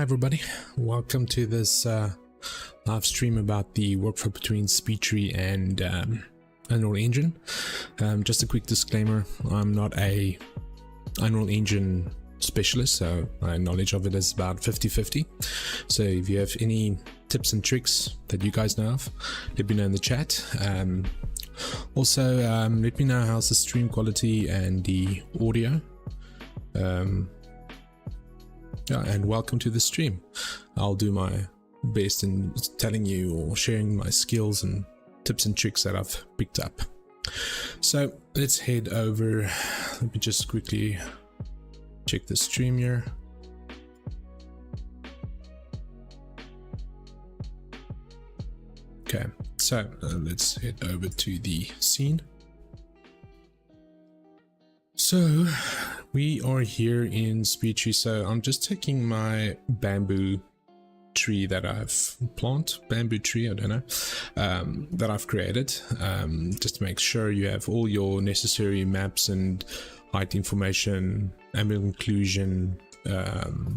Hi everybody, welcome to this live stream about the workflow between Speedtree and Unreal Engine. Just a quick disclaimer, I'm not a Unreal Engine specialist, so my knowledge of it is about 50-50. So if you have any tips and tricks that you guys know of, let me know in the chat. Also, let me know how's the stream quality and the audio. Yeah, and welcome to the stream. I'll do my best in telling you or sharing my skills and tips and tricks that I've picked up. So let's head over. Let me just quickly check the stream here. Okay, so let's head over to the scene. So we are here in Speedtree. So I'm just taking my bamboo tree that I've bamboo tree, I don't know, that I've created, just to make sure you have all your necessary maps and height information, ambient occlusion,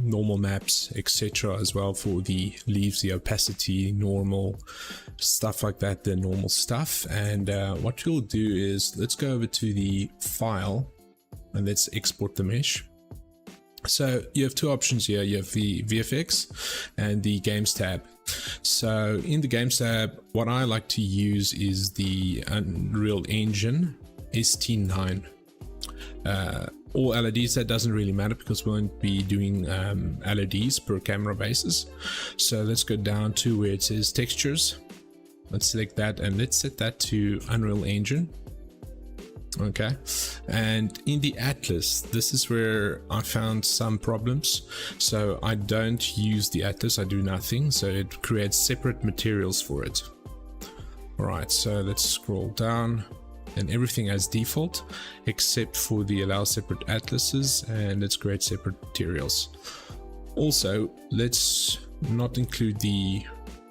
normal maps, etc. as well for the leaves, the opacity, normal stuff like that, the normal stuff. And what we'll do is let's go over to the file and let's export the mesh. So you have two options here. You have the VFX and the Games tab. So in the Games tab, what I like to use is the Unreal Engine ST9. All LODs, that doesn't really matter because we won't be doing LODs per camera basis. So let's go down to where it says textures. Let's select that and let's set that to Unreal Engine. Okay, and in the atlas, this is where I found some problems. So I don't use the atlas, I do nothing, so it creates separate materials for it. All right, so let's scroll down and everything as default except for the allow separate atlases, and let's create separate materials. Also, let's not include the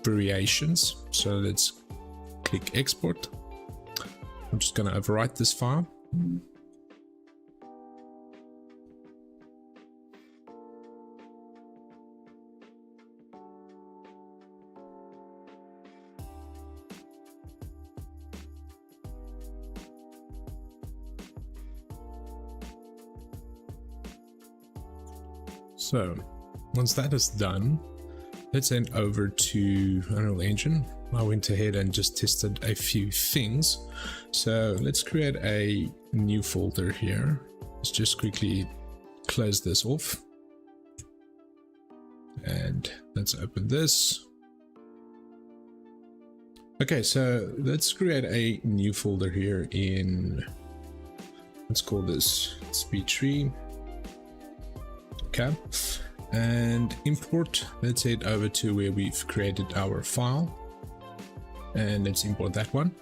variations, so let's click export. I'm just going to overwrite this file. So once that is done, let's head over to Unreal Engine. I went ahead and just tested a few things. So let's create a new folder here. Let's just quickly close this off. And let's open this. Okay, so let's create a new folder here in, let's call this Speedtree. Okay, and import, let's head over to where we've created our file. And let's import that one.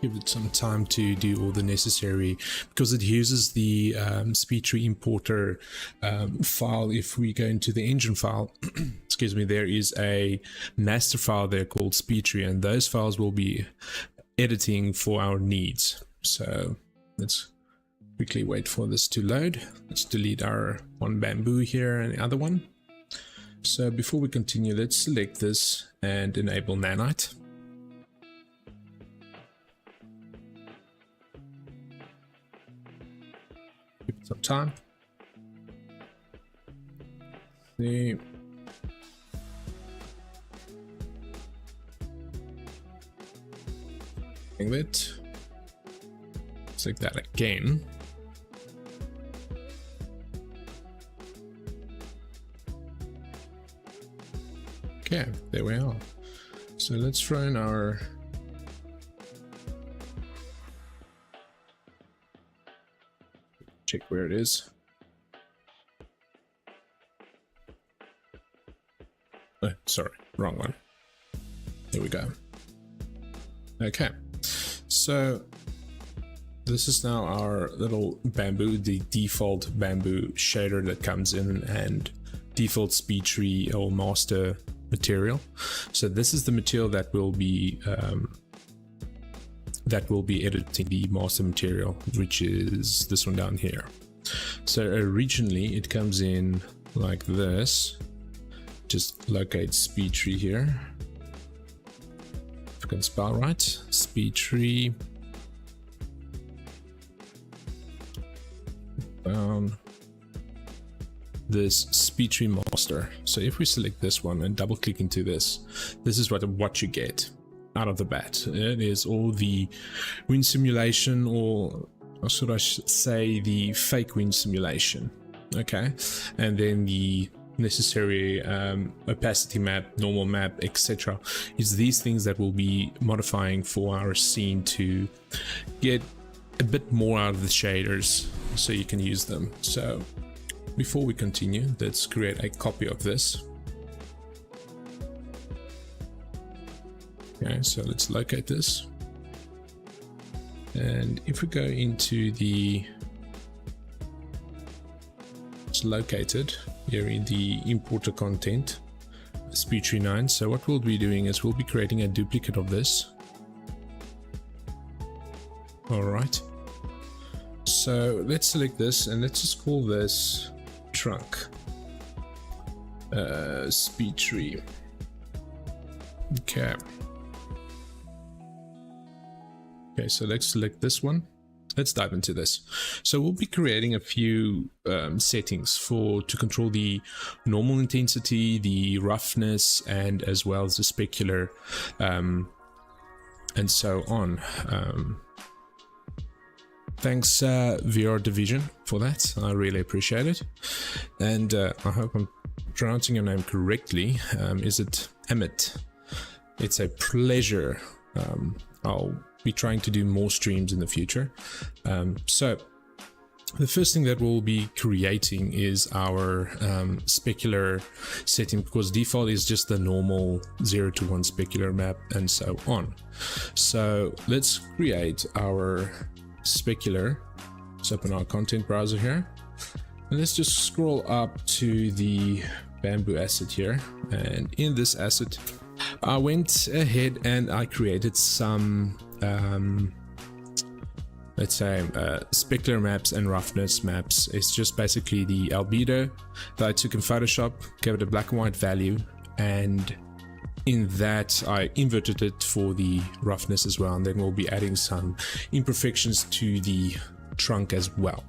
Give it some time to do all the necessary, because it uses the Speedtree importer file. If we go into the engine file, excuse me, there is a master file there called Speedtree, and those files will be editing for our needs. So let's quickly wait for this to load. Let's delete our one bamboo here and the other one. So before we continue, let's select this and enable nanite. Give it some time. See. It. Select that again. Okay, there we are. So let's throw in our check where it is. Oh, sorry, wrong one. There we go. Okay, so this is now our little bamboo, the default bamboo shader that comes in and default Speedtree or master material. So this is the material that will be that will be editing the master material, which is this one down here. So originally it comes in like this. Just locate Speedtree here. If I can spell right, Speedtree. Down this Speedtree master. So if we select this one and double click into this, this is what you get out of the bat. It is all the wind simulation, or should I say the fake wind simulation. Okay, and then the necessary opacity map, normal map, etc. is these things that we'll be modifying for our scene to get a bit more out of the shaders so you can use them. So before we continue, let's create a copy of this. Okay, so let's locate this, and if we go into the, it's located here in the importer content, Speedtree 9. So what we'll be doing is we'll be creating a duplicate of this. All right, so let's select this and let's just call this trunk Speedtree. Okay, so let's select this one. Let's dive into this. So we'll be creating a few settings to control the normal intensity, the roughness, and as well as the specular, and so on. Thanks VR Division for that. I really appreciate it, and I hope I'm pronouncing your name correctly. Is it Emmett? It's a pleasure. I'll be trying to do more streams in the future. So the first thing that we'll be creating is our specular setting, because default is just the normal 0 to 1 specular map and so on. So let's create our specular. Let's open our content browser here, and let's just scroll up to the bamboo asset here, and in this asset I went ahead and I created some let's say specular maps and roughness maps. It's just basically the albedo that I took in Photoshop, gave it a black and white value, and in that I inverted it for the roughness as well, and then we'll be adding some imperfections to the trunk as well.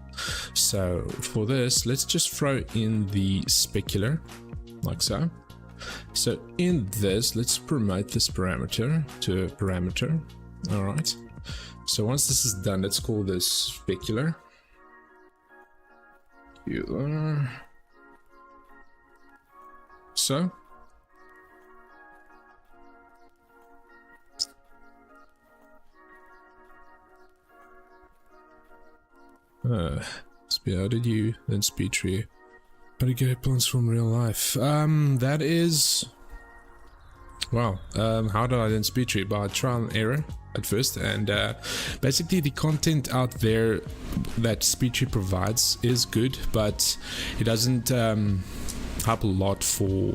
So for this, let's just throw in the specular like so. So in this, let's promote this parameter to a parameter. All right, so once this is done, let's call this specular. So how did you then Speedtree? How do you get plans from real life? That is, wow. How do I then Speedtree? By trial and error at first, and basically the content out there that Speedtree provides is good, but it doesn't help a lot for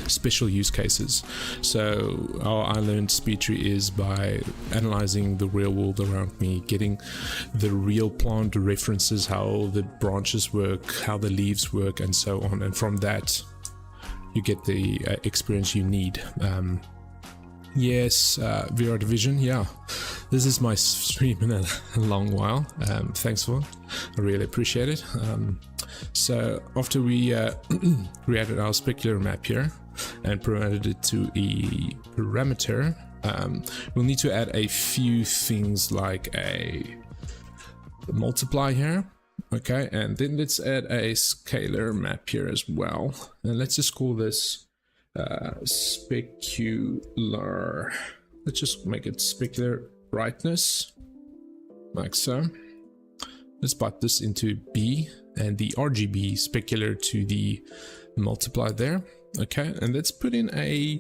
special use cases. So how I learned Speedtree is by analyzing the real world around me, getting the real plant references, how the branches work, how the leaves work, and so on, and from that you get the experience you need. Yes, VR Division, yeah, this is my stream in a long while. Thanks for it, I really appreciate it. So after we created our specular map here and promoted it to a parameter, we'll need to add a few things like a multiply here. Okay, and then let's add a scalar map here as well, and let's just call this specular. Let's just make it specular brightness like so. Let's put this into B and the RGB specular to the multiply there. Okay, and let's put in a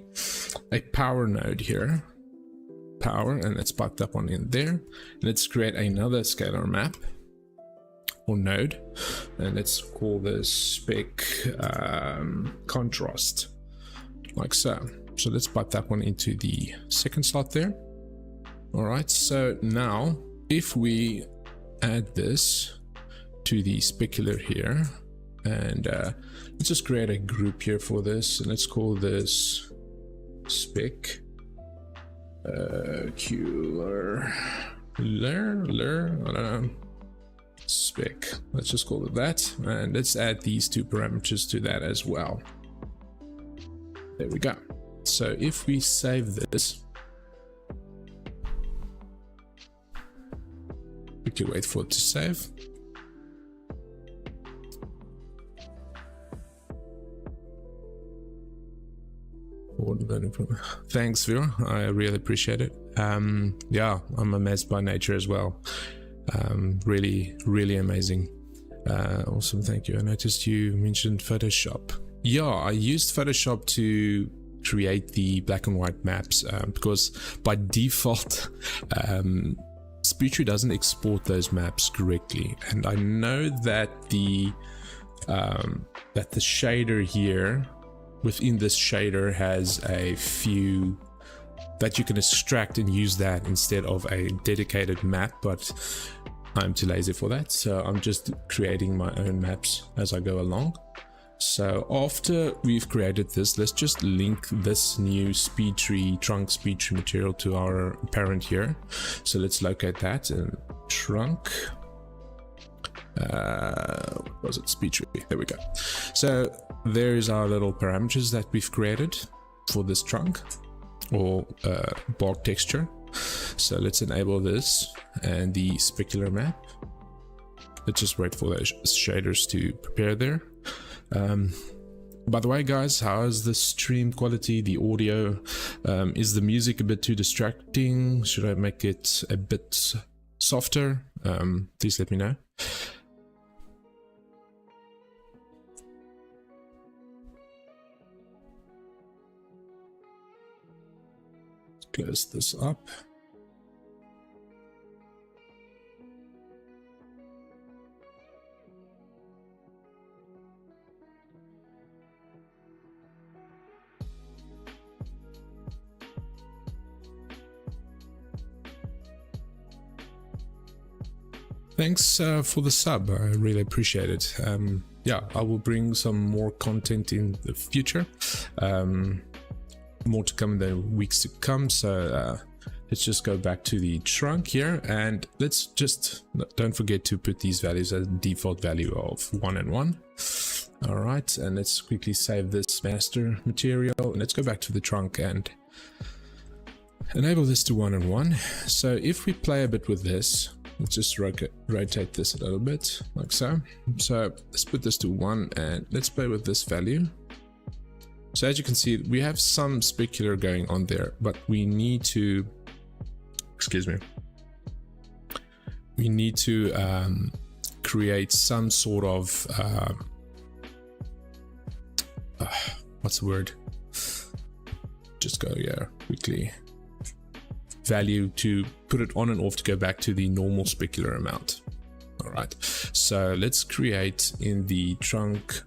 power node here, power, and let's put that one in there. Let's create another scalar map or node, and let's call this spec contrast like so. So let's put that one into the second slot there. All right, so now if we add this to the specular here, and let's just create a group here for this, and let's call this spec cular I don't know, spec, let's just call it that, and let's add these two parameters to that as well. There we go. So if we save this, we can wait for it to save. Thanks, Vera, I really appreciate it. Yeah, I'm amazed by nature as well. Really amazing. Awesome, thank you. I noticed you mentioned Photoshop. Yeah, I used Photoshop to create the black and white maps because by default Speedtree doesn't export those maps correctly, and I know that the shader here, within this shader, has a few that you can extract and use that instead of a dedicated map, but I'm too lazy for that, so I'm just creating my own maps as I go along. So after we've created this, let's just link this new Speedtree trunk Speedtree material to our parent here. So let's locate that in trunk. What was it? Speedtree. There we go. So there's our little parameters that we've created for this trunk or bark texture. So let's enable this and the specular map. Let's just wait for those shaders to prepare there. By the way, guys, how is the stream quality, the audio? Is the music a bit too distracting? Should I make it a bit softer? Please let me know. Close this up. Thanks for the sub, I really appreciate it. Yeah, I will bring some more content in the future. More to come in the weeks to come, so let's just go back to the trunk here, and let's just don't forget to put these values as default value of 1 and 1. All right, and let's quickly save this master material, and let's go back to the trunk and enable this to 1 and 1. So if we play a bit with this, let's just rotate this a little bit like so. So let's put this to 1 and let's play with this value. So as you can see, we have some specular going on there, but we need to, excuse me, we need to create some sort of what's the word? Just go quickly. Value to put it on and off to go back to the normal specular amount. All right, so let's create in the trunk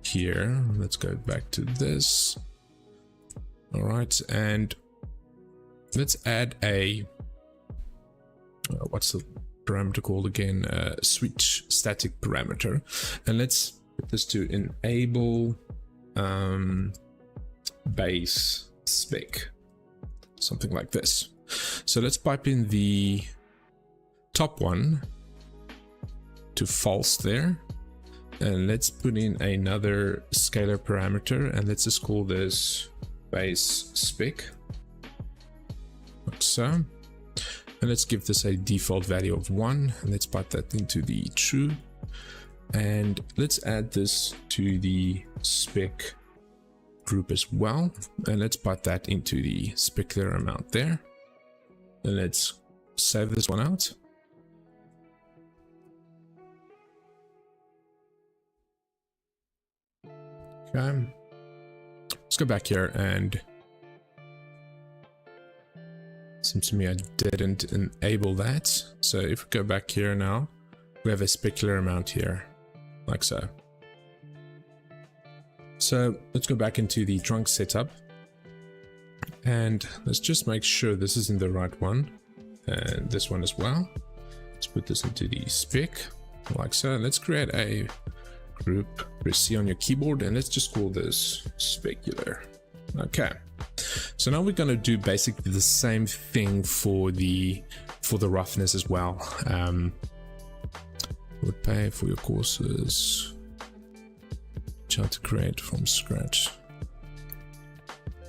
here, let's go back to this. All right, and let's add a what's the parameter called again? Switch static parameter, and let's put this to enable base spec, something like this. So let's pipe in the top one to false there, and let's put in another scalar parameter, and let's just call this base spec, like so. And let's give this a default value of 1, and let's pipe that into the true, and let's add this to the spec group as well, and let's pipe that into the specular amount there, and let's save this one out. Okay, let's go back here, and seems to me I didn't enable that. So if we go back here now, we have a specular amount here, like so. So let's go back into the trunk setup, and let's just make sure this is in the right one. and this one as well. Let's put this into the spec like so. Let's create a group. Press C on your keyboard and let's just call this specular. Okay, so now we're going to do basically the same thing for the roughness as well. Would pay for your courses, how to create from scratch.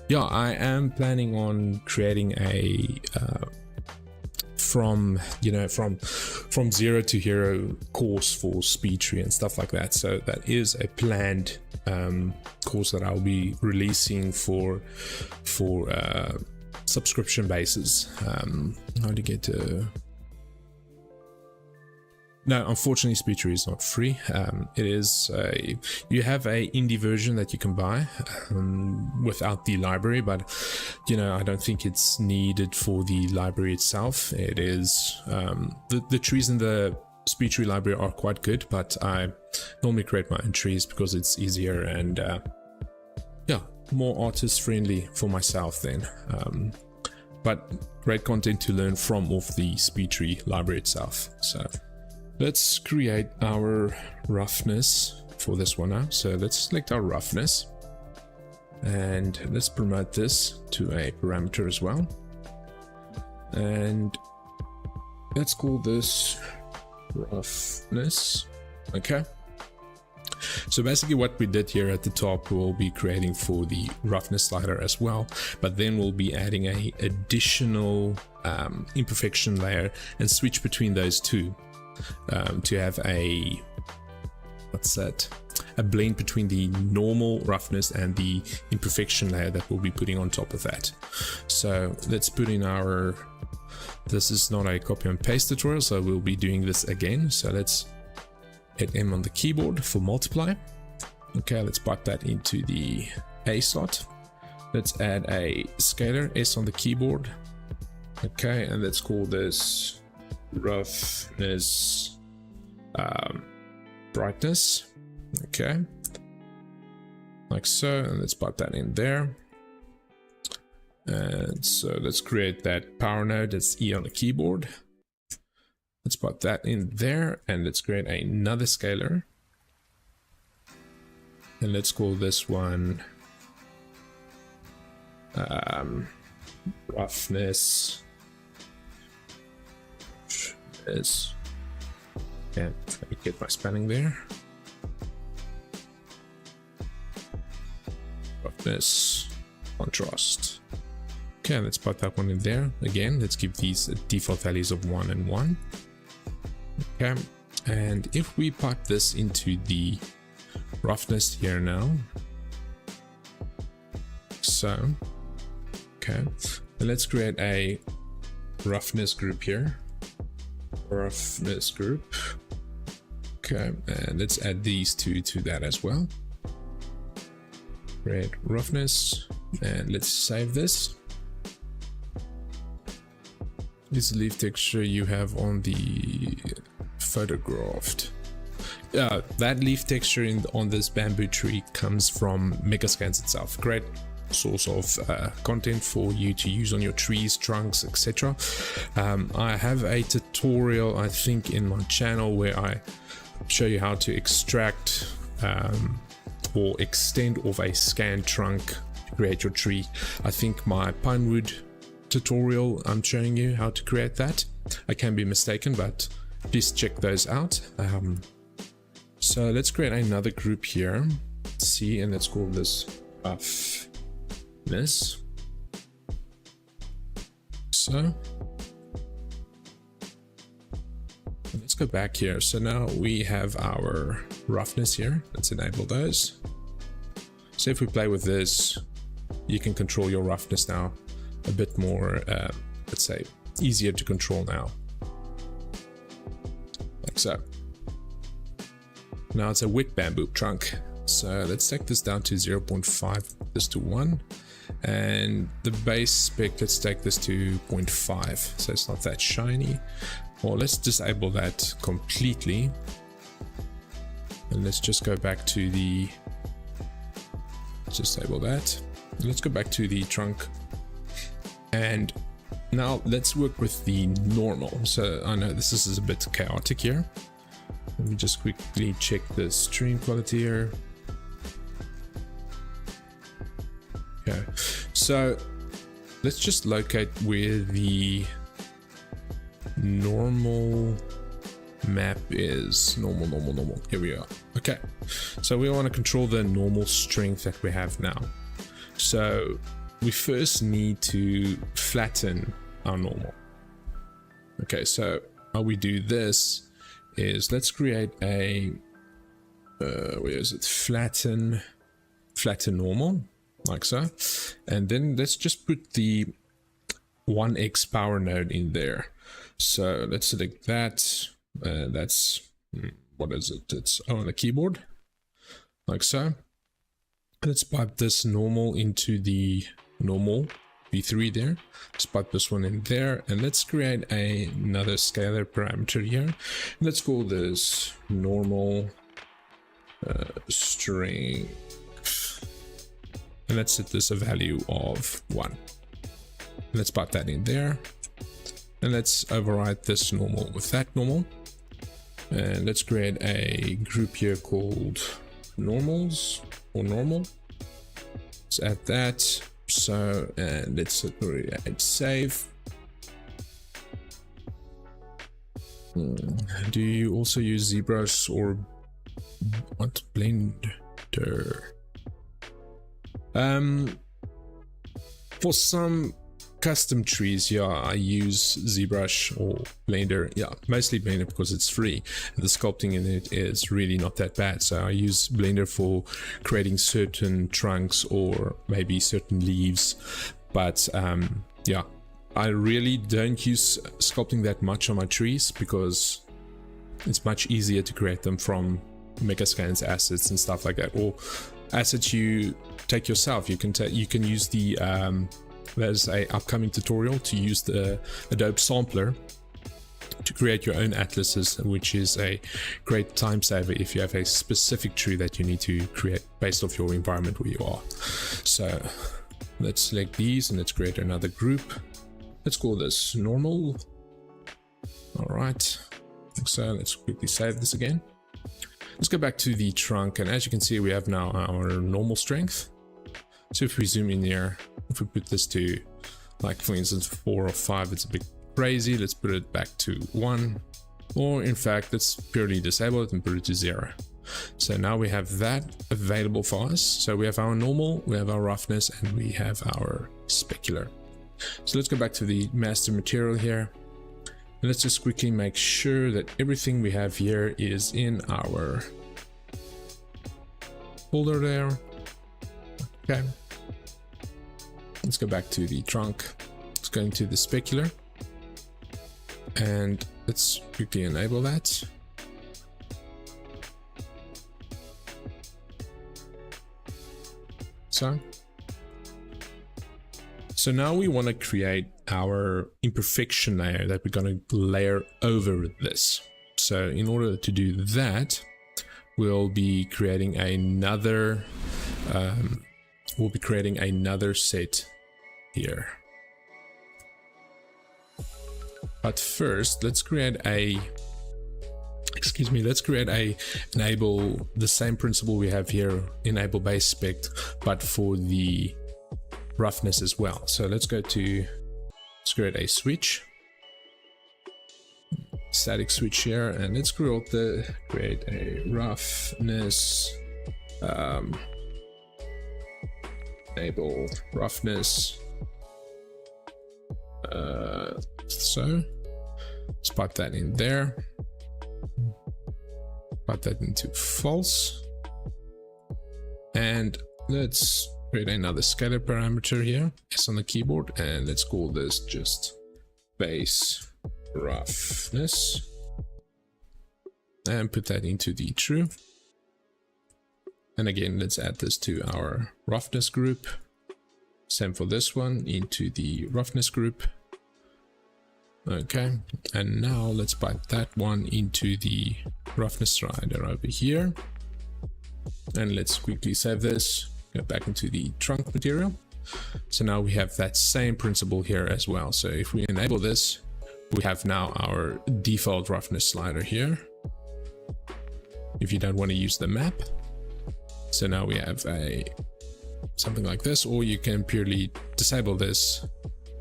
Yeah, I am planning on creating a from zero to hero course for Speedtree and stuff like that. So that is a planned course that I'll be releasing for subscription basis. How to get to... No, unfortunately Speedtree is not free. It is you have a indie version that you can buy without the library, but I don't think it's needed for the library itself. It is the trees in the Speedtree library are quite good, but I normally create my own trees because it's easier and yeah, more artist friendly for myself then. But great content to learn from off the Speedtree library itself. So let's create our roughness for this one now. So let's select our roughness and let's promote this to a parameter as well. And let's call this roughness. Okay. So basically what we did here at the top, we'll be creating for the roughness slider as well, but then we'll be adding a additional imperfection layer and switch between those two. To have a blend between the normal roughness and the imperfection layer that we'll be putting on top of that. So let's put in our, this is not a copy and paste tutorial, so we'll be doing this again. So let's hit M on the keyboard for multiply. Okay, let's pipe that into the A slot. Let's add a scalar, S on the keyboard. Okay, and let's call this roughness brightness. Okay, like so, and let's put that in there. And so let's create that power node. That's E on the keyboard. Let's put that in there, and let's create another scalar, and let's call this one roughness is, and let me get my spelling there. Roughness contrast. Okay, let's put that one in there. Again, let's give these default values of 1 and 1. Okay, and if we pipe this into the roughness here now, so okay, and let's create a roughness group here. Roughness group. Okay, and let's add these two to that as well. Create roughness, and let's save this. This leaf texture you have on the photographed. That leaf texture on this bamboo tree comes from Megascans itself. Great source of content for you to use on your trees, trunks, etc. I have a tutorial, I think, in my channel where I show you how to extract or extend off a scanned trunk to create your tree. I think my pinewood tutorial, I'm showing you how to create that. I can be mistaken, but please check those out. So let's create another group here, C, and let's call this roughness. So let's go back here. So now we have our roughness here. Let's enable those. So if we play with this, you can control your roughness now a bit more, let's say, easier to control now, like so. Now it's a wet bamboo trunk, so let's take this down to 0.5, this to 1, and the base spec, let's take this to 0.5, so it's not that shiny. Or let's disable that completely, and let's just go back to the, let's disable that. Let's go back to the trunk, and Now let's work with the normal. So I know this is a bit chaotic here. Let me just quickly check the stream quality here. Okay, so let's just locate where the normal map is. Normal. Here we are. Okay, so we want to control the normal strength that we have now. So we first need to flatten our normal. Okay, so how we do this is let's create a where is it? Flatten normal, like so, and then let's just put the 1x power node in there. So let's select that. That's what is it? It's on the keyboard, like so. Let's pipe this normal into the normal v3 there. Let's pipe this one in there, and let's create another scalar parameter here. Let's call this normal strength, and let's set this a value of 1. Let's pipe that in there, and let's override this normal with that normal, and let's create a group here called normals or normal. Let's add that. So, and let's add save. Do you also use ZBrush or what? Blender? For some custom trees, yeah, I use ZBrush or Blender. Yeah, mostly Blender because it's free. The sculpting in it is really not that bad. So I use Blender for creating certain trunks or maybe certain leaves. But yeah, I really don't use sculpting that much on my trees because it's much easier to create them from Megascans assets and stuff like that, or assets you take yourself. You can use the there's a upcoming tutorial to use the Adobe Sampler to create your own atlases, which is a great time saver if you have a specific tree that you need to create based off your environment where you are. So let's select these and let's create another group. Let's call this normal. All right, so let's quickly save this again. Let's go back to the trunk, and as you can see, we have now our normal strength. So if we zoom in here, if we put this to, like for instance, 4 or 5, it's a bit crazy. Let's put it back to 1, or in fact, let's purely disable it and put it to 0. So now we have that available for us. So we have our normal, we have our roughness, and we have our specular. So let's go back to the master material here. And let's just quickly make sure that everything we have here is in our folder there. Okay. Let's go back to the trunk. Let's go into the specular. And let's quickly enable that. So now we want to create our imperfection layer that we're going to layer over this. So in order to do that, we'll be creating another set here. But first, let's create enable the same principle we have here, enable base spec, but for the roughness as well. So let's create a switch, static switch here, and let's create a roughness, enable roughness. So let's pipe that in there, pipe that into false, and let's create another scalar parameter here. It's on the keyboard, and let's call this just base roughness, and put that into the true. And again, let's add this to our roughness group. Same for this one, into the roughness group. Okay, and now let's pipe that one into the roughness rider over here. And let's quickly save this, go back into the trunk material. So now we have that same principle here as well. So if we enable this, we have now our default roughness slider here. If you don't want to use the map, so now we have something like this, or you can purely disable this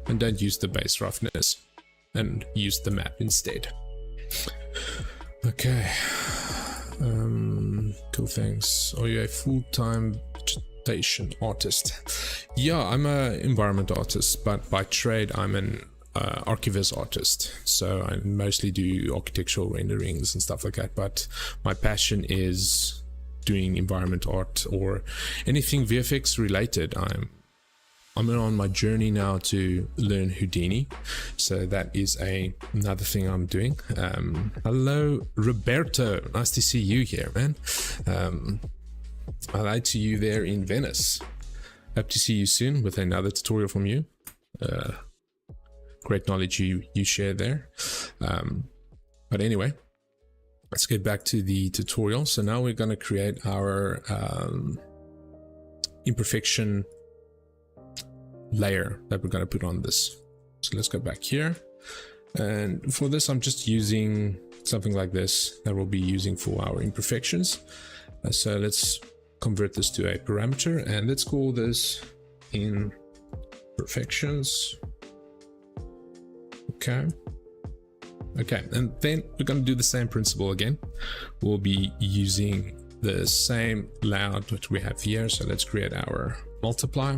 and don't use the base roughness and use the map instead. Okay. Cool things. Are you a full-time vegetation artist? Yeah, I'm an environment artist, but by trade I'm an archivist artist. So I mostly do architectural renderings and stuff like that, but my passion is doing environment art or anything VFX related. I'm on my journey now to learn Houdini, so that is another thing I'm doing. Hello Roberto, nice to see you here, man. Hello to you there in Venice. Hope to see you soon with another tutorial from you. Great knowledge you share there. But anyway, let's get back to the tutorial. So now we're going to create our imperfection layer that we're going to put on this. So let's go back here, and for this I'm just using something like this that we'll be using for our imperfections. So let's convert this to a parameter, and let's call this imperfections. Okay, and then we're going to do the same principle again. We'll be using the same layout that we have here. So let's create our multiply,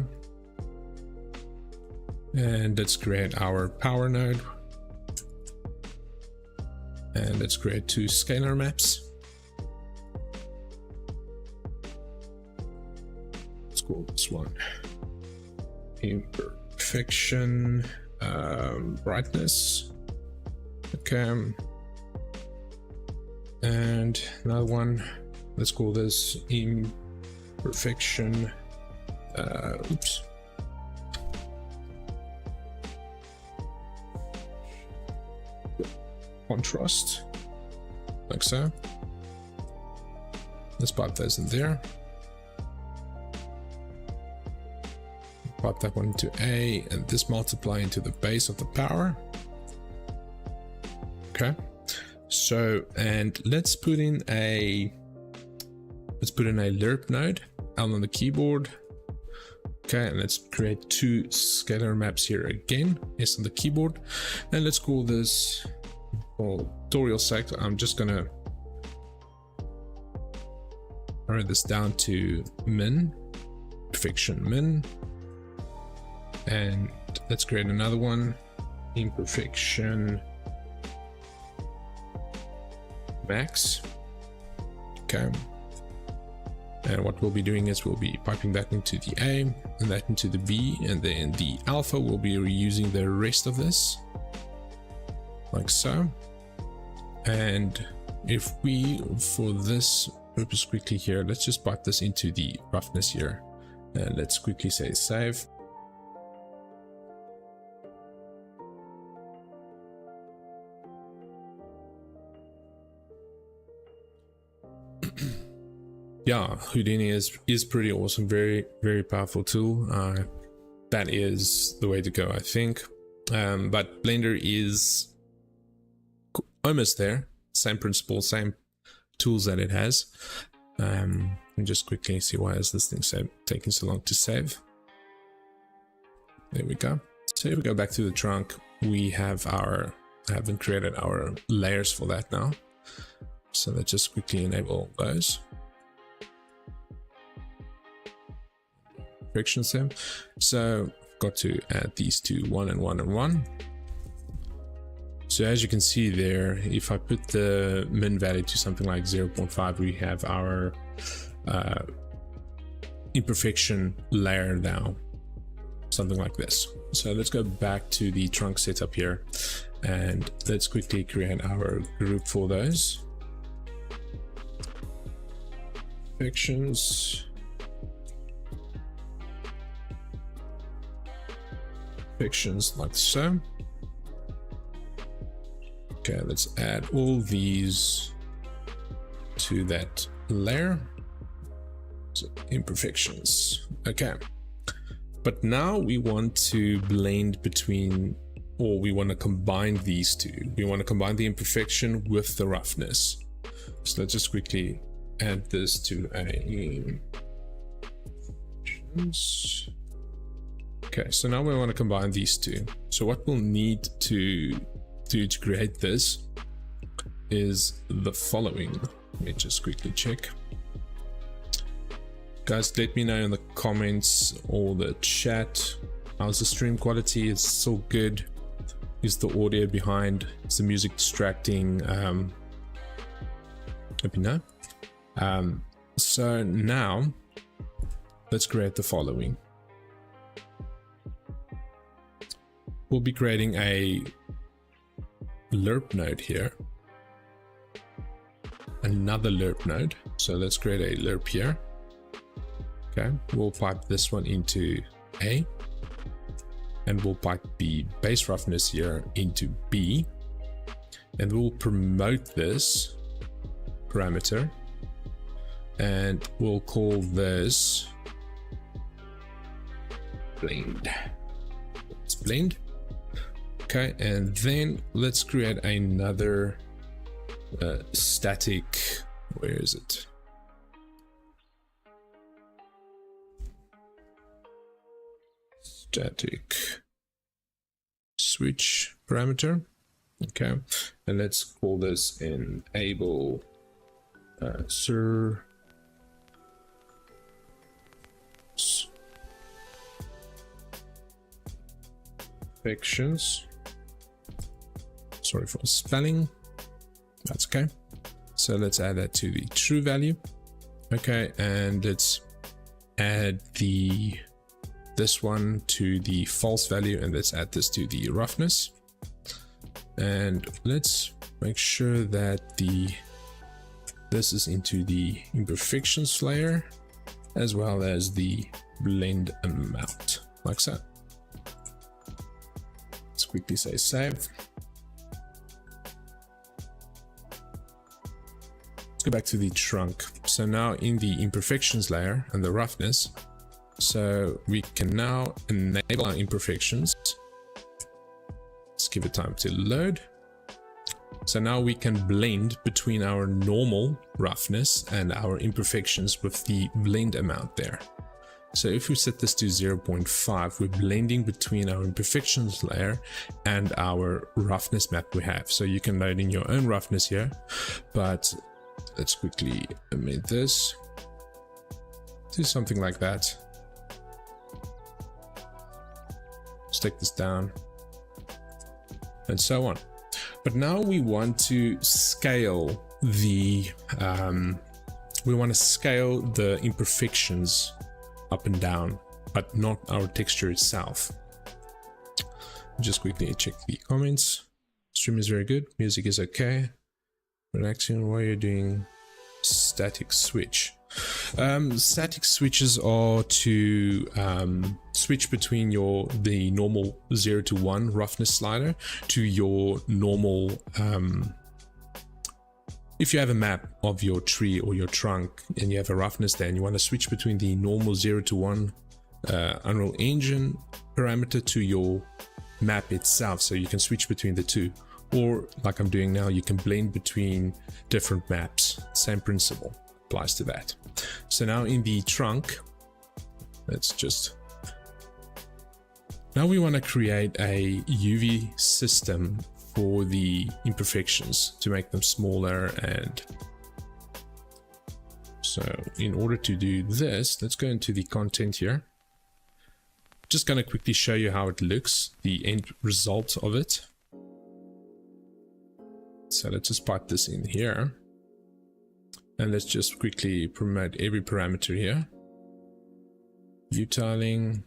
and let's create our power node, and let's create two scalar maps. Let's call this one imperfection brightness. Okay, and another one, let's call this imperfection contrast, like so. Let's pipe those in there. Pipe that one into A, and this multiply into the base of the power. Okay, so, and let's put in a lerp node out on the keyboard. Okay, and let's create two scalar maps here again. Yes, on the keyboard, and let's call this, for tutorial sake, I'm just gonna narrow this down to min, imperfection min, and let's create another one, imperfection max. Okay, and what we'll be doing is we'll be piping that into the A and that into the B, and then the alpha will be reusing the rest of this, like so. And if we, for this purpose quickly here, let's just pipe this into the roughness here, and let's quickly say save. Yeah, Houdini is pretty awesome, very powerful tool. That is the way to go, I think. But Blender is almost there, same principle, same tools that it has. And just quickly see, why is this thing taking so long to save? There we go. So if we go back to the trunk, we have I haven't created our layers for that now. So let's just quickly enable those. Sim. So got to add these two, 1 and 1 and 1. So as you can see there, if I put the min value to something like 0.5, we have our imperfection layer now, something like this. So let's go back to the trunk setup here, and let's quickly create our group for those. Imperfections. Imperfections like so. Okay, let's add all these to that layer. So imperfections. Okay, But now we want to blend between, or we want to combine these two. We want to combine the imperfection with the roughness. So let's just quickly add this to a... Okay, so now we want to combine these two. So what we'll need to do to create this is the following. Let me just quickly check. Guys, let me know in the comments or the chat, how's the stream quality? Is it still good? Is the audio behind? Is the music distracting? Let me know. So now let's create the following. We'll be creating a lerp node here, another lerp node. So let's create a lerp here. Okay, we'll pipe this one into A, and we'll pipe the base roughness here into B, and we'll promote this parameter, and we'll call this blend. It's blend. Okay, and then let's create another static. Where is it? Static switch parameter. Okay, and let's call this enable imperfections. Sorry for spelling. That's okay. So let's add that to the true value. Okay, and let's add this one to the false value, and let's add this to the roughness. And let's make sure that this is into the imperfections layer as well as the blend amount, like so. Let's quickly say save. Let's go back to the trunk. So now in the imperfections layer and the roughness, so we can now enable our imperfections. Let's give it time to load. So now we can blend between our normal roughness and our imperfections with the blend amount there. So if we set this to 0.5, we're blending between our imperfections layer and our roughness map we have. So you can load in your own roughness here, but let's quickly amend this. Do something like that. Let's take this down and so on. But now we want to scale the imperfections up and down, but not our texture itself. Just quickly check the comments. Stream is very good, music is okay. Relaxing while you're doing static switch. Static switches are to switch between the normal 0 to 1 roughness slider to your normal if you have a map of your tree or your trunk and you have a roughness there and you want to switch between the normal 0 to 1 Unreal Engine parameter to your map itself, so you can switch between the two, or like I'm doing now, you can blend between different maps. Same principle applies to that. So now in the trunk, now we want to create a UV system for the imperfections to make them smaller. And so in order to do this, let's go into the content here. Just going to quickly show you how it looks, the end result of it. So let's just pipe this in here. And let's just quickly promote every parameter here. U tiling,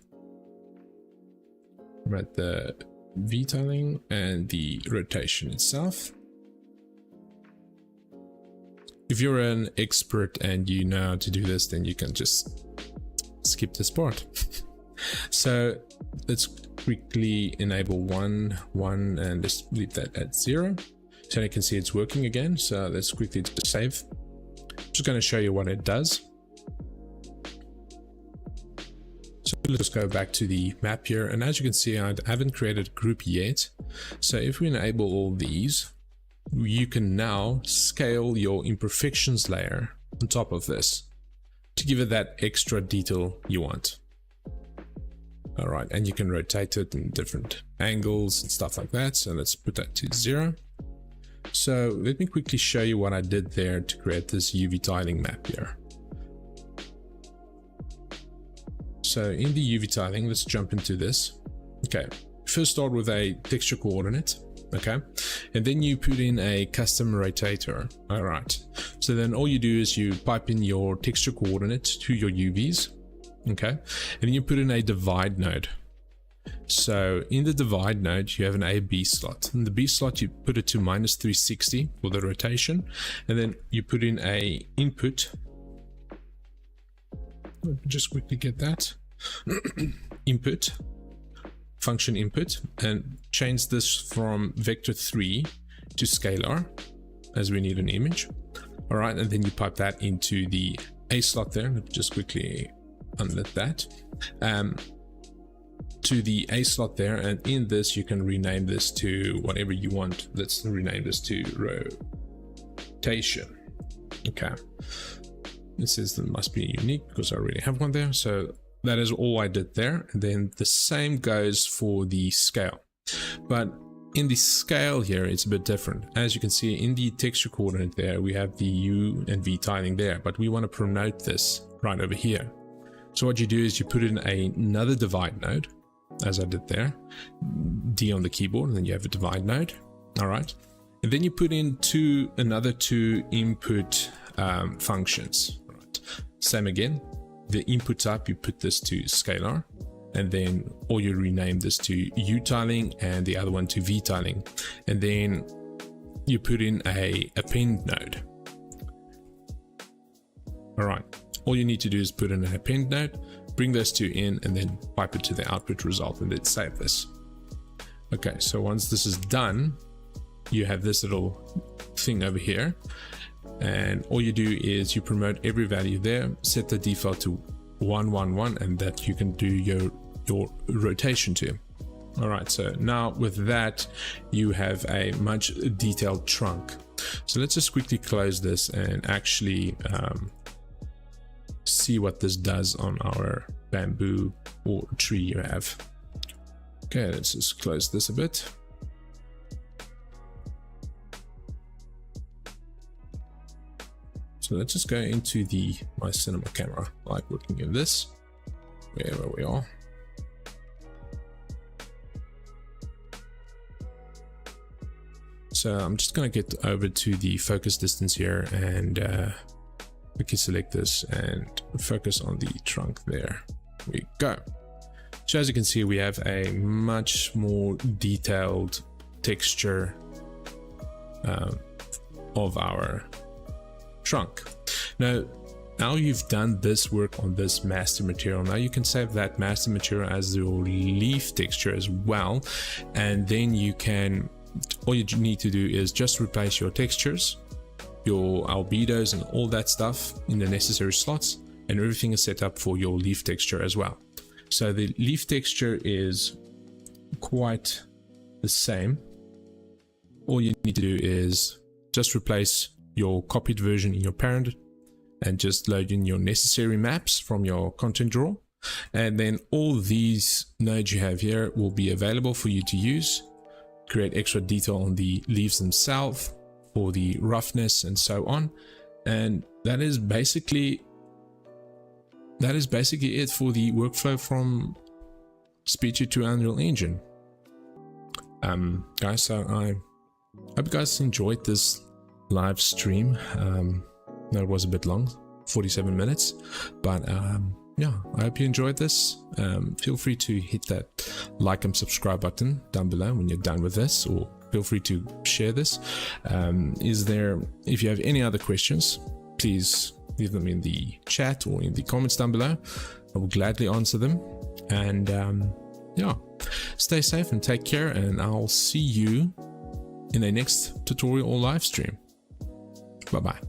promote the V tiling and the rotation itself. If you're an expert and you know how to do this, then you can just skip this part. So let's quickly enable 1, 1, and just leave that at 0. So you can see it's working again. So let's quickly just save. Just going to show you what it does. So let's go back to the map here, and as you can see, I haven't created a group yet. So if we enable all these, you can now scale your imperfections layer on top of this to give it that extra detail you want. All right, and you can rotate it in different angles and stuff like that. So let's put that to 0. So let me quickly show you what I did there to create this UV tiling map here. So in the UV tiling, let's jump into this. Okay, first start with a texture coordinate, okay? And then you put in a custom rotator. All right, so then all you do is you pipe in your texture coordinate to your UVs, okay? And then you put in a divide node. So in the divide node, you have an A/B slot. In the B slot, you put it to -360 for the rotation, and then you put in a input. Let me just quickly get that. Input, function input, and change this from vector 3 to scalar, as we need an image. All right, and then you pipe that into the A slot there. Let me just quickly unlit that. To the A slot there, and in this you can rename this to whatever you want. Let's rename this to rotation. Okay, it says that must be unique because I already have one there. So that is all I did there. And then the same goes for the scale, but in the scale here it's a bit different. As you can see in the texture coordinate there, we have the U and V tiling there, but we want to promote this right over here. So what you do is you put in another divide node, as I did there, D on the keyboard, and then you have a divide node. All right, and then you put in another two input functions. All right, same again, the input type, you put this to scalar, and then or you rename this to U tiling and the other one to V tiling, and then you put in a append node. All right, all you need to do is put in an append node, bring those two in, and then pipe it to the output result, and then save this. Okay, so once this is done, you have this little thing over here, and all you do is you promote every value there, set the default to 111, and that you can do your rotation to. All right, so now with that, you have a much detailed trunk. So let's just quickly close this and actually see what this does on our bamboo or tree you have. Okay, let's just close this a bit. So let's just go into my cinema camera. I like working in this, wherever we are. So I'm just going to get over to the focus distance here, and we can select this and focus on the trunk. There we go. So as you can see, we have a much more detailed texture of our trunk. Now you've done this work on this master material. Now you can save that master material as your leaf texture as well, and then you can, all you need to do is just replace your textures, your albedos and all that stuff in the necessary slots, and everything is set up for your leaf texture as well. So the leaf texture is quite the same. All you need to do is just replace your copied version in your parent and just load in your necessary maps from your content drawer, and then all these nodes you have here will be available for you to use, create extra detail on the leaves themselves, for the roughness and so on. And that is basically it for the workflow from Speedtree to Unreal Engine. Guys, so I hope you guys enjoyed this live stream. No, it was a bit long, 47 minutes, but yeah, I hope you enjoyed this. Feel free to hit that like and subscribe button down below when you're done with this, or feel free to share this. If you have any other questions, please leave them in the chat or in the comments down below. I will gladly answer them. And yeah, stay safe and take care, and I'll see you in the next tutorial or live stream. Bye bye.